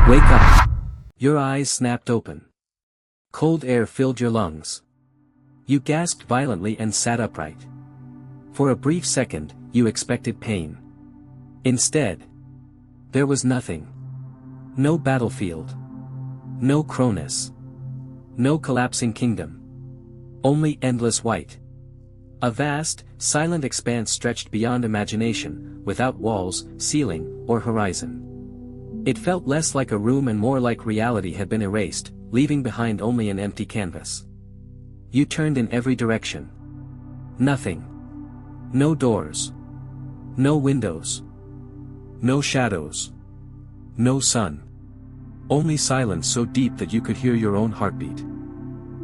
Wake up! Your eyes snapped open. Cold air filled your lungs. You gasped violently and sat upright. For a brief second, you expected pain. Instead, there was nothing. No battlefield. No Cronus. No collapsing kingdom. Only endless white. A vast, silent expanse stretched beyond imagination, without walls, ceiling, or horizon. It felt less like a room and more like reality had been erased, leaving behind only an empty canvas. You turned in every direction. Nothing. No doors. No windows. No shadows. No sun. Only silence so deep that you could hear your own heartbeat.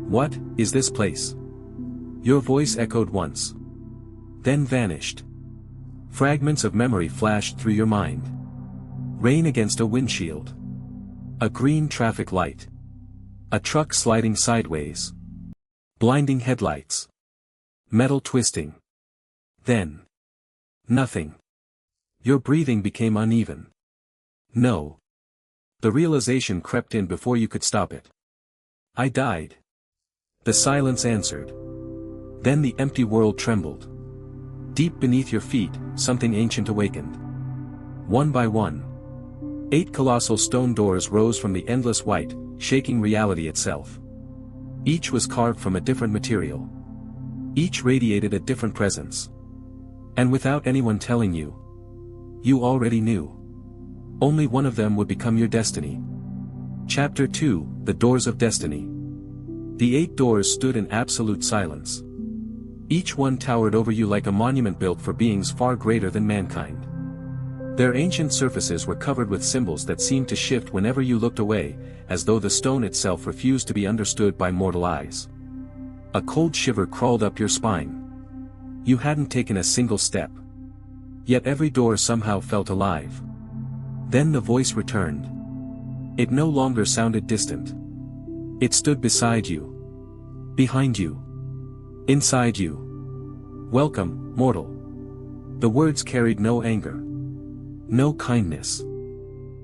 What is this place? Your voice echoed once. Then vanished. Fragments of memory flashed through your mind. Rain against a windshield. A green traffic light. A truck sliding sideways. Blinding headlights. Metal twisting. Then. Nothing. Your breathing became uneven. No. The realization crept in before you could stop it. I died. The silence answered. Then the empty world trembled. Deep beneath your feet, something ancient awakened. One by one. 8 colossal stone doors rose from the endless white, shaking reality itself. Each was carved from a different material. Each radiated a different presence. And without anyone telling you, you already knew. Only one of them would become your destiny. Chapter 2, The Doors of Destiny. The 8 doors stood in absolute silence. Each one towered over you like a monument built for beings far greater than mankind. Their ancient surfaces were covered with symbols that seemed to shift whenever you looked away, as though the stone itself refused to be understood by mortal eyes. A cold shiver crawled up your spine. You hadn't taken a single step. Yet every door somehow felt alive. Then the voice returned. It no longer sounded distant. It stood beside you. Behind you. Inside you. Welcome, mortal. The words carried no anger. No kindness.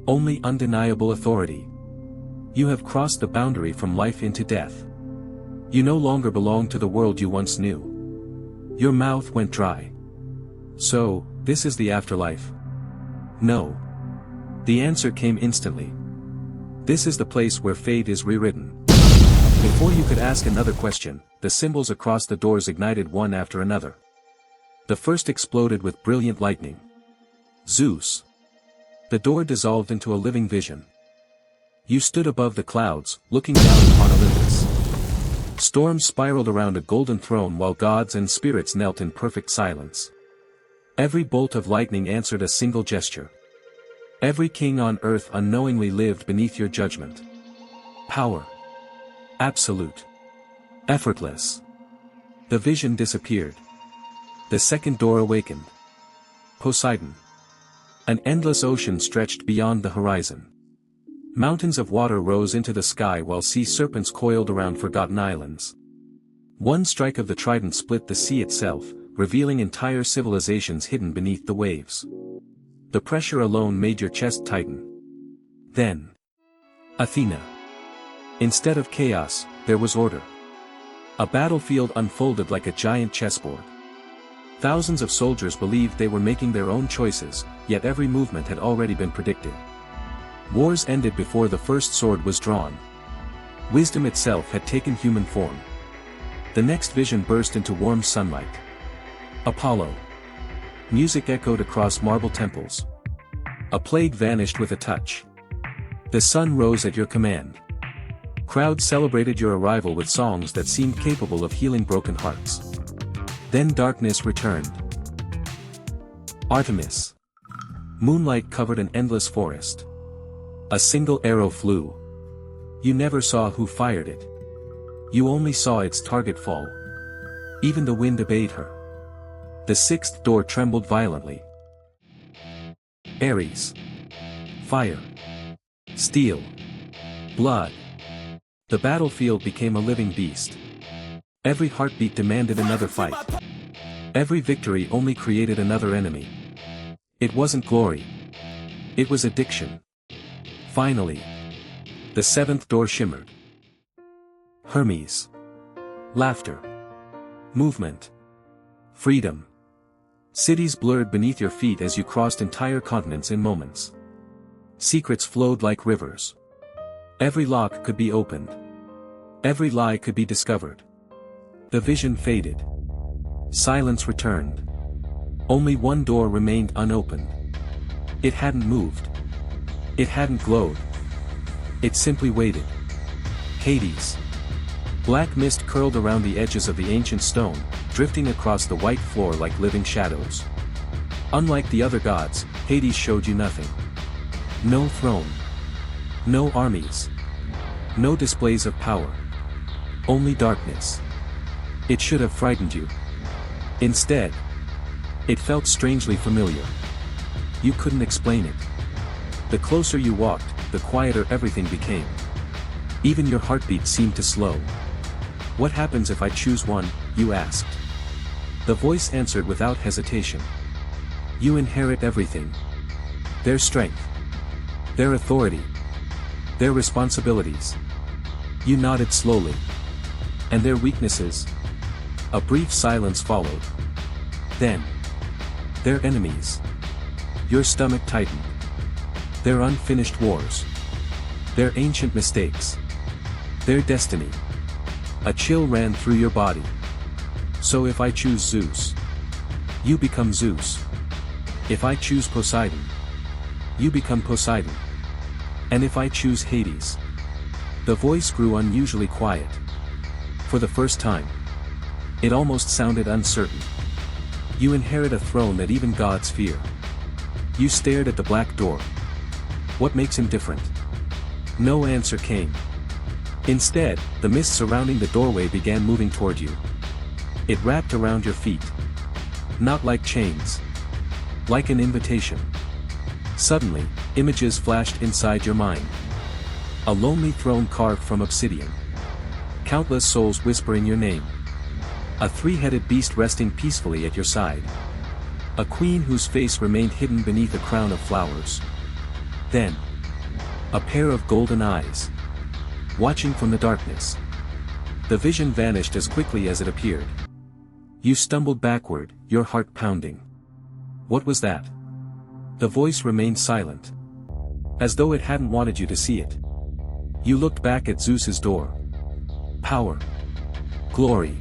Only undeniable authority. You have crossed the boundary from life into death. You no longer belong to the world you once knew. Your mouth went dry. So, this is the afterlife? No. The answer came instantly. This is the place where fate is rewritten. Before you could ask another question, the symbols across the doors ignited one after another. The first exploded with brilliant lightning. Zeus. The door dissolved into a living vision. You stood above the clouds, looking down upon Olympus. Storms spiraled around a golden throne while gods and spirits knelt in perfect silence. Every bolt of lightning answered a single gesture. Every king on earth unknowingly lived beneath your judgment. Power. Absolute. Effortless. The vision disappeared. The second door awakened. Poseidon. An endless ocean stretched beyond the horizon. Mountains of water rose into the sky while sea serpents coiled around forgotten islands. One strike of the trident split the sea itself, revealing entire civilizations hidden beneath the waves. The pressure alone made your chest tighten. Then. Athena. Instead of chaos, there was order. A battlefield unfolded like a giant chessboard. Thousands of soldiers believed they were making their own choices, yet every movement had already been predicted. Wars ended before the first sword was drawn. Wisdom itself had taken human form. The next vision burst into warm sunlight. Apollo. Music echoed across marble temples. A plague vanished with a touch. The sun rose at your command. Crowds celebrated your arrival with songs that seemed capable of healing broken hearts. Then darkness returned. Artemis. Moonlight covered an endless forest. A single arrow flew. You never saw who fired it. You only saw its target fall. Even the wind obeyed her. The sixth door trembled violently. Ares. Fire. Steel. Blood. The battlefield became a living beast. Every heartbeat demanded another fight. Every victory only created another enemy. It wasn't glory. It was addiction. Finally, the seventh door shimmered. Hermes. Laughter. Movement. Freedom. Cities blurred beneath your feet as you crossed entire continents in moments. Secrets flowed like rivers. Every lock could be opened. Every lie could be discovered. The vision faded. Silence returned. Only one door remained unopened. It hadn't moved. It hadn't glowed. It simply waited. Hades. Black mist curled around the edges of the ancient stone, drifting across the white floor like living shadows. Unlike the other gods, Hades showed you nothing. No throne. No armies. No displays of power. Only darkness. It should have frightened you. Instead, it felt strangely familiar. You couldn't explain it. The closer you walked, the quieter everything became. Even your heartbeat seemed to slow. What happens if I choose one, you asked. The voice answered without hesitation. You inherit everything. Their strength. Their authority. Their responsibilities. You nodded slowly. And their weaknesses? A brief silence followed. Then. Their enemies. Your stomach tightened. Their unfinished wars. Their ancient mistakes. Their destiny. A chill ran through your body. So if I choose Zeus, you become Zeus. If I choose Poseidon, you become Poseidon. And if I choose Hades? The voice grew unusually quiet. For the first time. It almost sounded uncertain. You inherit a throne that even gods fear. You stared at the black door. What makes him different? No answer came. Instead, the mist surrounding the doorway began moving toward you. It wrapped around your feet. Not like chains. Like an invitation. Suddenly, images flashed inside your mind. A lonely throne carved from obsidian. Countless souls whispering your name. A three-headed beast resting peacefully at your side. A queen whose face remained hidden beneath a crown of flowers. Then, a pair of golden eyes. Watching from the darkness. The vision vanished as quickly as it appeared. You stumbled backward, your heart pounding. What was that? The voice remained silent. As though it hadn't wanted you to see it. You looked back at Zeus's door. Power. Glory.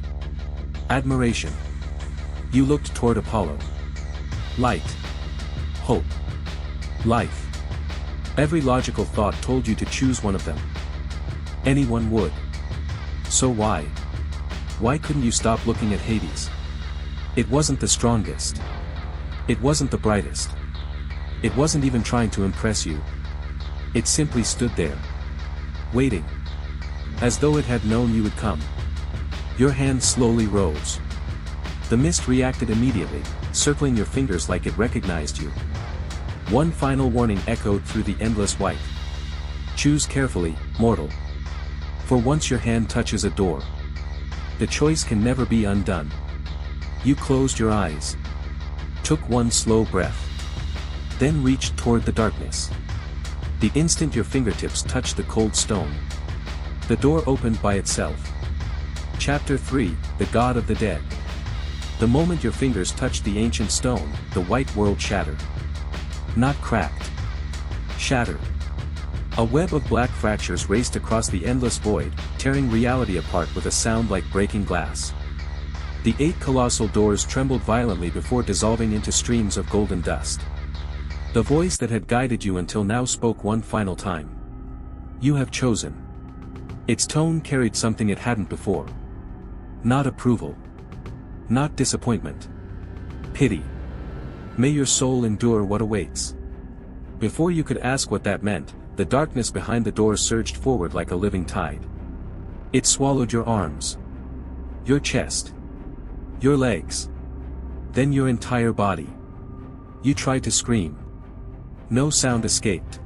Admiration. You looked toward Apollo. Light. Hope. Life. Every logical thought told you to choose one of them. Anyone would. So why? Why couldn't you stop looking at Hades? It wasn't the strongest. It wasn't the brightest. It wasn't even trying to impress you. It simply stood there. Waiting. As though it had known you would come. Your hand slowly rose. The mist reacted immediately, circling your fingers like it recognized you. One final warning echoed through the endless white. Choose carefully, mortal. For once your hand touches a door, the choice can never be undone. You closed your eyes. Took one slow breath. Then reached toward the darkness. The instant your fingertips touched the cold stone, the door opened by itself. Chapter 3, The God of the Dead. The moment your fingers touched the ancient stone, the white world shattered. Not cracked. Shattered. A web of black fractures raced across the endless void, tearing reality apart with a sound like breaking glass. The 8 colossal doors trembled violently before dissolving into streams of golden dust. The voice that had guided you until now spoke one final time. You have chosen. Its tone carried something it hadn't before. Not approval. Not disappointment. Pity. May your soul endure what awaits. Before you could ask what that meant, the darkness behind the door surged forward like a living tide. It swallowed your arms. Your chest. Your legs. Then your entire body. You tried to scream. No sound escaped.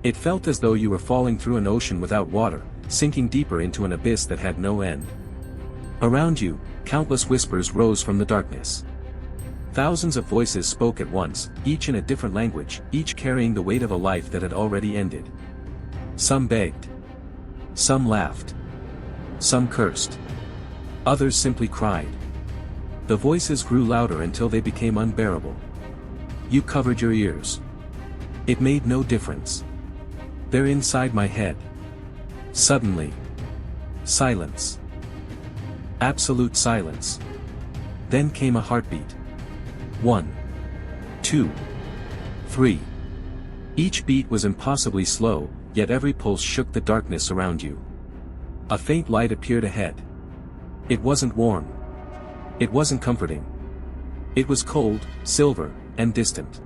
It felt as though you were falling through an ocean without water, sinking deeper into an abyss that had no end. Around you, countless whispers rose from the darkness. Thousands of voices spoke at once, each in a different language, each carrying the weight of a life that had already ended. Some begged. Some laughed. Some cursed. Others simply cried. The voices grew louder until they became unbearable. You covered your ears. It made no difference. They're inside my head. Suddenly. Silence. Absolute silence. Then came a heartbeat. 1, 2, 3. Each beat was impossibly slow, yet every pulse shook the darkness around you. A faint light appeared ahead. It wasn't warm. It wasn't comforting. It was cold, silver, and distant.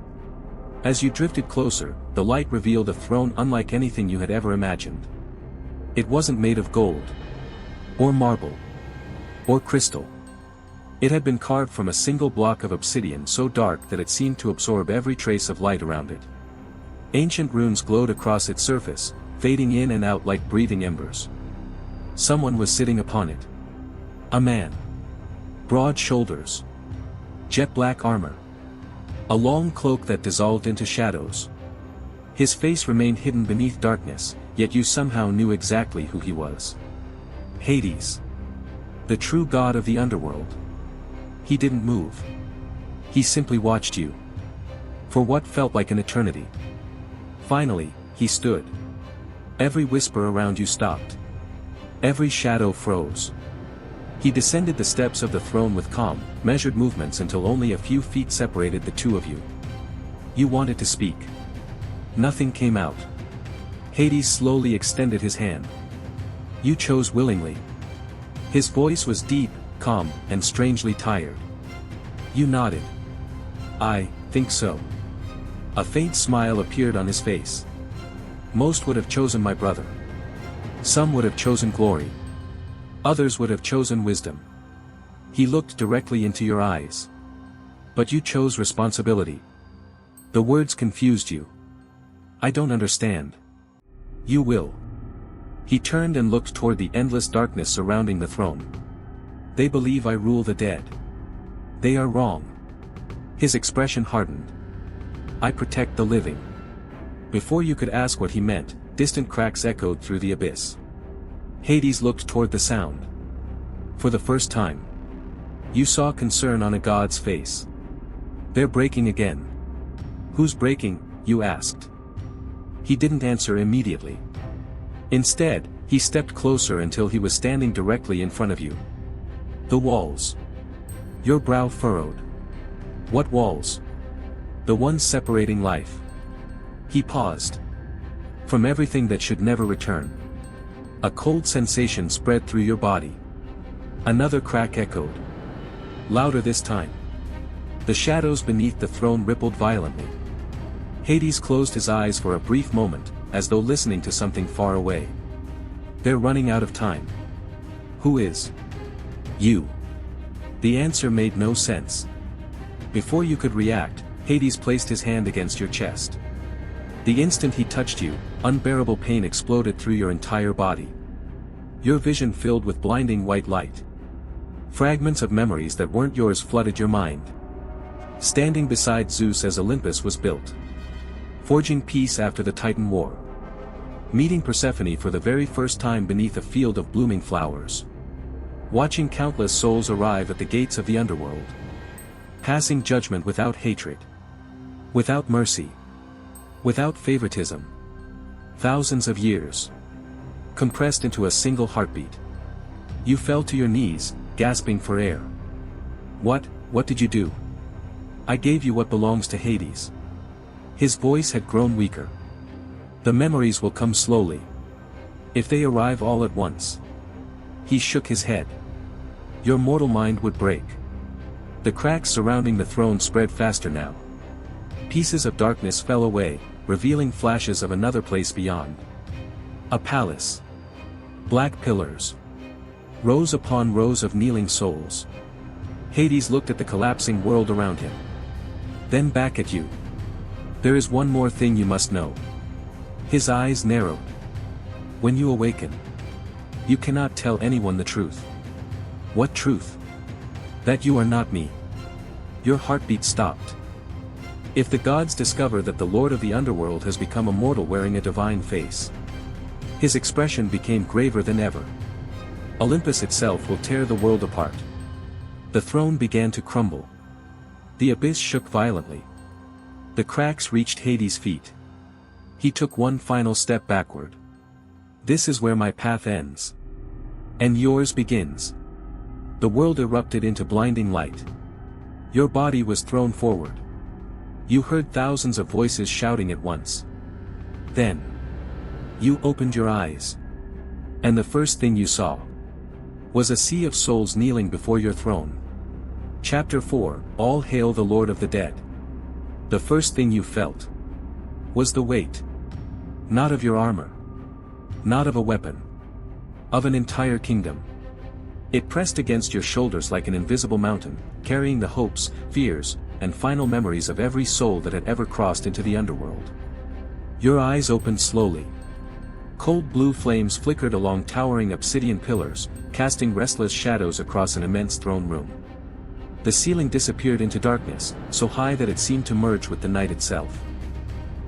As you drifted closer, the light revealed a throne unlike anything you had ever imagined. It wasn't made of gold, or marble, or crystal. It had been carved from a single block of obsidian so dark that it seemed to absorb every trace of light around it. Ancient runes glowed across its surface, fading in and out like breathing embers. Someone was sitting upon it. A man. Broad shoulders. Jet black armor. A long cloak that dissolved into shadows. His face remained hidden beneath darkness, yet you somehow knew exactly who he was. Hades. The true god of the underworld. He didn't move. He simply watched you. For what felt like an eternity. Finally, he stood. Every whisper around you stopped. Every shadow froze. He descended the steps of the throne with calm, measured movements until only a few feet separated the two of you. You wanted to speak. Nothing came out. Hades slowly extended his hand. You chose willingly. His voice was deep, calm, and strangely tired. You nodded. I think so. A faint smile appeared on his face. Most would have chosen my brother. Some would have chosen glory. Others would have chosen wisdom. He looked directly into your eyes. But you chose responsibility. The words confused you. I don't understand. You will. He turned and looked toward the endless darkness surrounding the throne. They believe I rule the dead. They are wrong. His expression hardened. I protect the living. Before you could ask what he meant, distant cracks echoed through the abyss. Hades looked toward the sound. For the first time. You saw concern on a god's face. They're breaking again. Who's breaking, you asked. He didn't answer immediately. Instead, he stepped closer until he was standing directly in front of you. The walls. Your brow furrowed. What walls? The ones separating life. He paused. From everything that should never return. A cold sensation spread through your body. Another crack echoed. Louder this time. The shadows beneath the throne rippled violently. Hades closed his eyes for a brief moment, as though listening to something far away. They're running out of time. Who is? You. The answer made no sense. Before you could react, Hades placed his hand against your chest. The instant he touched you, unbearable pain exploded through your entire body. Your vision filled with blinding white light. Fragments of memories that weren't yours flooded your mind. Standing beside Zeus as Olympus was built. Forging peace after the Titan War. Meeting Persephone for the very first time beneath a field of blooming flowers. Watching countless souls arrive at the gates of the underworld. Passing judgment without hatred. Without mercy. Without favoritism. Thousands of years. Compressed into a single heartbeat. You fell to your knees, gasping for air. What did you do? I gave you what belongs to Hades. His voice had grown weaker. The memories will come slowly. If they arrive all at once. He shook his head. Your mortal mind would break. The cracks surrounding the throne spread faster now. Pieces of darkness fell away, revealing flashes of another place beyond. A palace. Black pillars. Rows upon rows of kneeling souls. Hades looked at the collapsing world around him. Then back at you. There is one more thing you must know. His eyes narrowed. When you awaken, you cannot tell anyone the truth. What truth? That you are not me. Your heartbeat stopped. If the gods discover that the lord of the underworld has become a mortal wearing a divine face, his expression became graver than ever. Olympus itself will tear the world apart. The throne began to crumble. The abyss shook violently. The cracks reached Hades' feet. He took one final step backward. This is where my path ends. And yours begins. The world erupted into blinding light. Your body was thrown forward. You heard thousands of voices shouting at once. Then, you opened your eyes. And the first thing you saw was a sea of souls kneeling before your throne. Chapter 4, All Hail the Lord of the Dead. The first thing you felt was the weight. Not of your armor. Not of a weapon. Of an entire kingdom. It pressed against your shoulders like an invisible mountain, carrying the hopes, fears, and final memories of every soul that had ever crossed into the underworld. Your eyes opened slowly. Cold blue flames flickered along towering obsidian pillars, casting restless shadows across an immense throne room. The ceiling disappeared into darkness, so high that it seemed to merge with the night itself.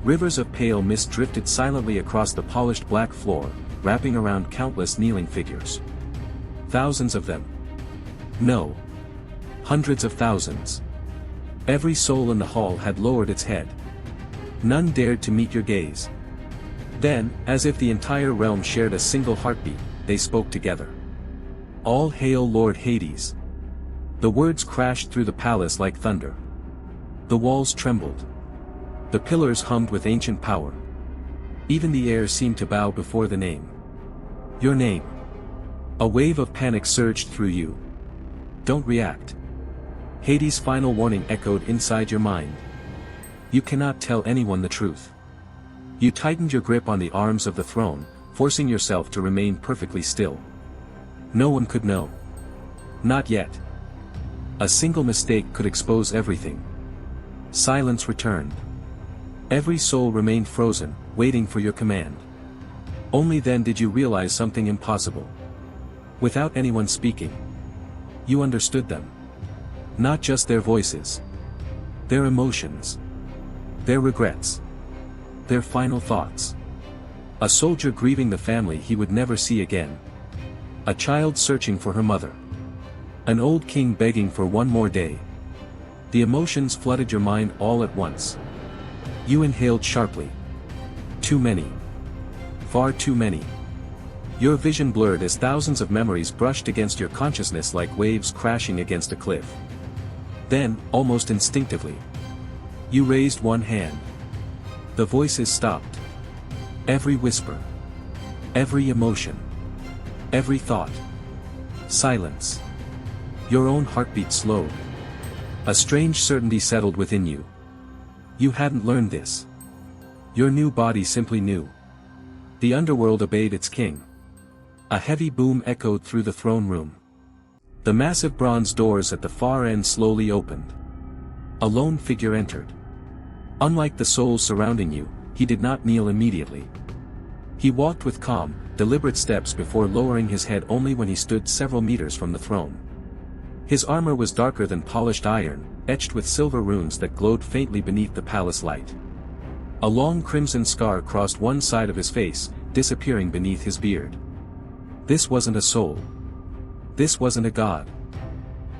Rivers of pale mist drifted silently across the polished black floor, wrapping around countless kneeling figures. Thousands of them. No. Hundreds of thousands. Every soul in the hall had lowered its head. None dared to meet your gaze. Then, as if the entire realm shared a single heartbeat, they spoke together. All hail Lord Hades. The words crashed through the palace like thunder. The walls trembled. The pillars hummed with ancient power. Even the air seemed to bow before the name. Your name. A wave of panic surged through you. Don't react. Hades' final warning echoed inside your mind. You cannot tell anyone the truth. You tightened your grip on the arms of the throne, forcing yourself to remain perfectly still. No one could know. Not yet. A single mistake could expose everything. Silence returned. Every soul remained frozen, waiting for your command. Only then did you realize something impossible. Without anyone speaking, you understood them. Not just their voices. Their emotions. Their regrets. Their final thoughts. A soldier grieving the family he would never see again. A child searching for her mother. An old king begging for one more day. The emotions flooded your mind all at once. You inhaled sharply. Too many. Far too many. Your vision blurred as thousands of memories brushed against your consciousness like waves crashing against a cliff. Then, almost instinctively, you raised one hand. The voices stopped. Every whisper. Every emotion. Every thought. Silence. Your own heartbeat slowed. A strange certainty settled within you. You hadn't learned this. Your new body simply knew. The underworld obeyed its king. A heavy boom echoed through the throne room. The massive bronze doors at the far end slowly opened. A lone figure entered. Unlike the souls surrounding you, he did not kneel immediately. He walked with calm, deliberate steps before lowering his head only when he stood several meters from the throne. His armor was darker than polished iron, etched with silver runes that glowed faintly beneath the palace light. A long crimson scar crossed one side of his face, disappearing beneath his beard. This wasn't a soul. This wasn't a god.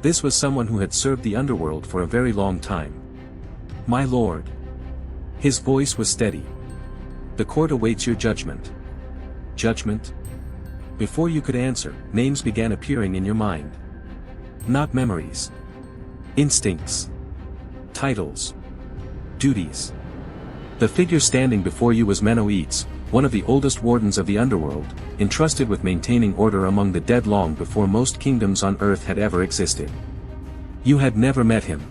This was someone who had served the underworld for a very long time. My lord. His voice was steady. The court awaits your judgment. Judgment? Before you could answer, names began appearing in your mind. Not memories. Instincts. Titles. Duties. The figure standing before you was Menoetes, one of the oldest wardens of the underworld, entrusted with maintaining order among the dead long before most kingdoms on earth had ever existed. You had never met him.